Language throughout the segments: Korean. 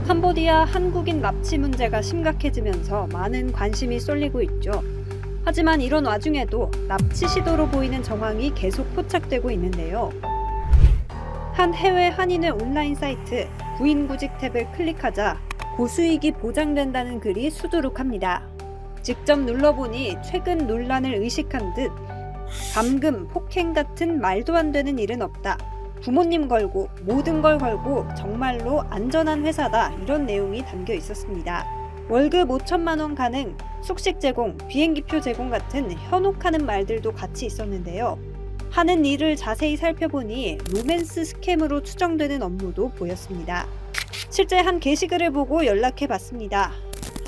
캄보디아 한국인 납치 문제가 심각해지면서 많은 관심이 쏠리고 있죠. 하지만 이런 와중에도 납치 시도로 보이는 정황이 계속 포착되고 있는데요. 한 해외 한인회 온라인 사이트 구인구직 탭을 클릭하자 고수익이 보장된다는 글이 수두룩합니다. 직접 눌러보니 최근 논란을 의식한 듯 감금, 폭행 같은 말도 안 되는 일은 없다. 부모님 걸고 모든 걸 걸고 정말로 안전한 회사다, 이런 내용이 담겨 있었습니다. 월급 5천만 원 가능, 숙식 제공, 비행기표 제공 같은 현혹하는 말들도 같이 있었는데요. 하는 일을 자세히 살펴보니 로맨스 스캠으로 추정되는 업무도 보였습니다. 실제 한 게시글을 보고 연락해봤습니다.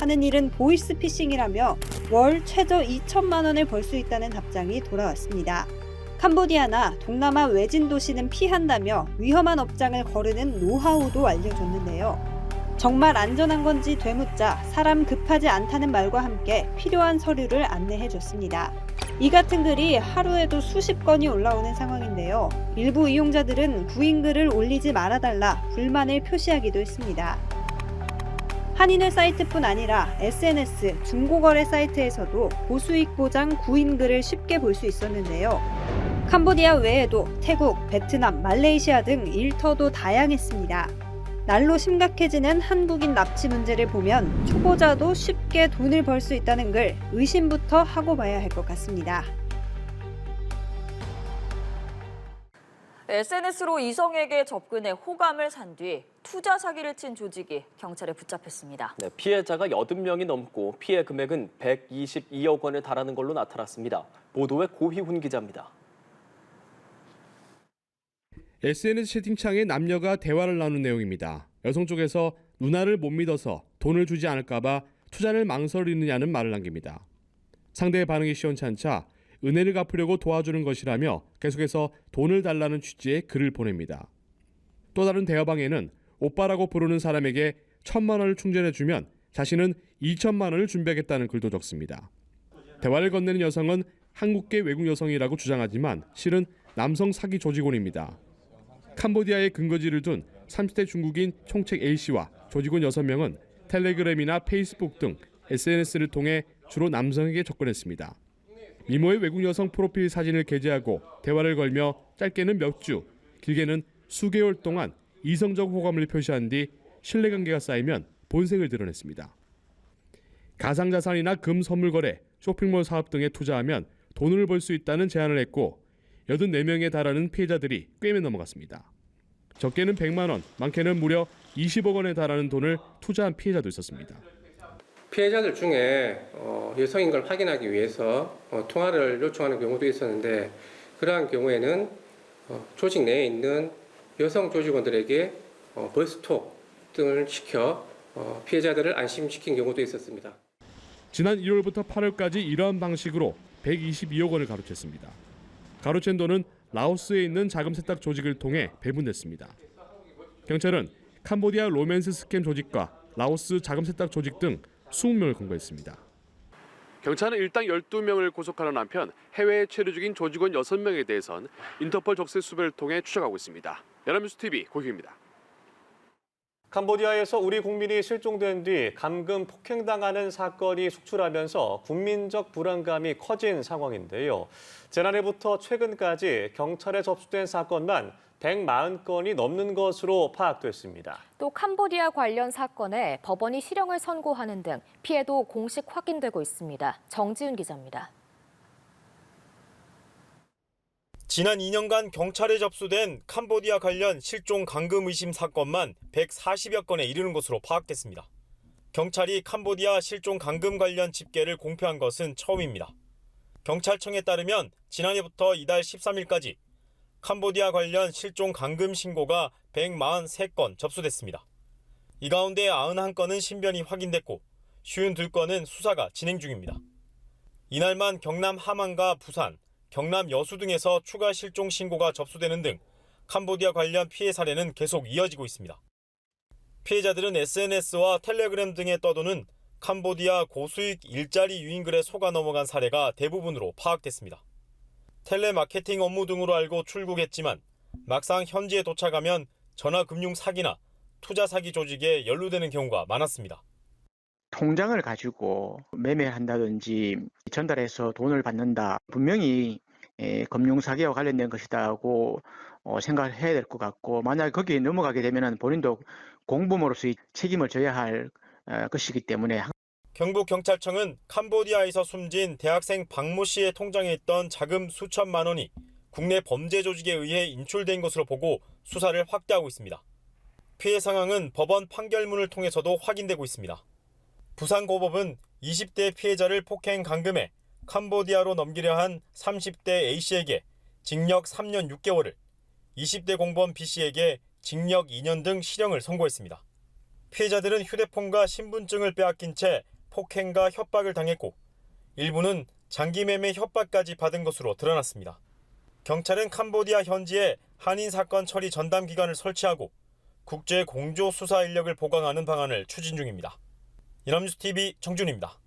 하는 일은 보이스피싱이라며 월 최저 2천만 원을 벌 수 있다는 답장이 돌아왔습니다. 캄보디아나 동남아 외진 도시는 피한다며 위험한 업장을 거르는 노하우도 알려줬는데요. 정말 안전한 건지 되묻자 사람 급하지 않다는 말과 함께 필요한 서류를 안내해줬습니다. 이 같은 글이 하루에도 수십 건이 올라오는 상황인데요. 일부 이용자들은 구인글을 올리지 말아달라 불만을 표시하기도 했습니다. 한인회 사이트뿐 아니라 SNS, 중고거래 사이트에서도 고수익 보장 구인글을 쉽게 볼 수 있었는데요. 캄보디아 외에도 태국, 베트남, 말레이시아 등 일터도 다양했습니다. 날로 심각해지는 한국인 납치 문제를 보면 초보자도 쉽게 돈을 벌 수 있다는 글 의심부터 하고 봐야 할 것 같습니다. SNS로 이성에게 접근해 호감을 산 뒤 투자 사기를 친 조직이 경찰에 붙잡혔습니다. 네, 피해자가 80명이 넘고 피해 금액은 122억 원에 달하는 걸로 나타났습니다. 보도에 고희훈 기자입니다. SNS 채팅창에 남녀가 대화를 나눈 내용입니다. 여성 쪽에서 누나를 못 믿어서 돈을 주지 않을까 봐 투자를 망설이느냐는 말을 남깁니다. 상대의 반응이 시원찮자 은혜를 갚으려고 도와주는 것이라며 계속해서 돈을 달라는 취지의 글을 보냅니다. 또 다른 대화방에는 오빠라고 부르는 사람에게 1,000만 원을 충전해주면 자신은 2천만 원을 준비하겠다는 글도 적습니다. 대화를 건네는 여성은 한국계 외국 여성이라고 주장하지만 실은 남성 사기 조직원입니다. 캄보디아에 근거지를 둔 30대 중국인 총책 A씨와 조직원 6명은 텔레그램이나 페이스북 등 SNS를 통해 주로 남성에게 접근했습니다. 미모의 외국 여성 프로필 사진을 게재하고 대화를 걸며 짧게는 몇 주, 길게는 수개월 동안 이성적 호감을 표시한 뒤 신뢰관계가 쌓이면 본색을 드러냈습니다. 가상자산이나 금 선물 거래, 쇼핑몰 사업 등에 투자하면 돈을 벌 수 있다는 제안을 했고 84명에 달하는 피해자들이 꿰매 넘어갔습니다. 적게는 100만 원, 많게는 무려 20억 원에 달하는 돈을 투자한 피해자도 있었습니다. 피해자들 중에 여성인 걸 확인하기 위해서 통화를 요청하는 경우도 있었는데 그러한 경우에는 조직 내에 있는 여성 조직원들에게 보이스톡 등을 시켜 피해자들을 안심시킨 경우도 있었습니다. 지난 1월부터 8월까지 이러한 방식으로 122억 원을 가로챘습니다. 가로챈 돈은 라오스에 있는 자금 세탁 조직을 통해 배분됐습니다. 경찰은 캄보디아 로맨스 스캠 조직과 라오스 자금 세탁 조직 등 20명을 검거했습니다. 경찰은 일당 12명을 구속하는 한편 해외에 체류 중인 조직원 6명에 대해선 인터폴 적색 수배를 통해 추적하고 있습니다. 연합뉴스 TV 고희입니다. 캄보디아에서 우리 국민이 실종된 뒤 감금 폭행당하는 사건이 속출하면서 국민적 불안감이 커진 상황인데요. 지난해부터 최근까지 경찰에 접수된 사건만 140건이 넘는 것으로 파악됐습니다. 또 캄보디아 관련 사건에 법원이 실형을 선고하는 등 피해도 공식 확인되고 있습니다. 정지훈 기자입니다. 지난 2년간 경찰에 접수된 캄보디아 관련 실종 감금 의심 사건만 140여 건에 이르는 것으로 파악됐습니다. 경찰이 캄보디아 실종 감금 관련 집계를 공표한 것은 처음입니다. 경찰청에 따르면 지난해부터 이달 13일까지 캄보디아 관련 실종 감금 신고가 143건 접수됐습니다. 이 가운데 91건은 신변이 확인됐고 52건은 수사가 진행 중입니다. 이날만 경남 함안과 부산, 경남 여수 등에서 추가 실종 신고가 접수되는 등 캄보디아 관련 피해 사례는 계속 이어지고 있습니다. 피해자들은 SNS와 텔레그램 등에 떠도는 캄보디아 고수익 일자리 유인글에 속아 넘어간 사례가 대부분으로 파악됐습니다. 텔레마케팅 업무 등으로 알고 출국했지만 막상 현지에 도착하면 전화금융 사기나 투자 사기 조직에 연루되는 경우가 많았습니다. 통장을 가지고 매매한다든지 전달해서 돈을 받는다. 분명히 금융사기와 관련된 것이다고 생각을 해야 될 것 같고, 만약 거기에 넘어가게 되면 본인도 공범으로서의 책임을 져야 할 것이기 때문에. 경북경찰청은 캄보디아에서 숨진 대학생 박모 씨의 통장에 있던 자금 수천만 원이 국내 범죄 조직에 의해 인출된 것으로 보고 수사를 확대하고 있습니다. 피해 상황은 법원 판결문을 통해서도 확인되고 있습니다. 부산고법은 20대 피해자를 폭행 감금해 캄보디아로 넘기려 한 30대 A씨에게 징역 3년 6개월을, 20대 공범 B씨에게 징역 2년 등 실형을 선고했습니다. 피해자들은 휴대폰과 신분증을 빼앗긴 채 폭행과 협박을 당했고, 일부는 장기 매매 협박까지 받은 것으로 드러났습니다. 경찰은 캄보디아 현지에 한인 사건 처리 전담 기관을 설치하고 국제 공조 수사 인력을 보강하는 방안을 추진 중입니다. 연합뉴스TV 정준입니다.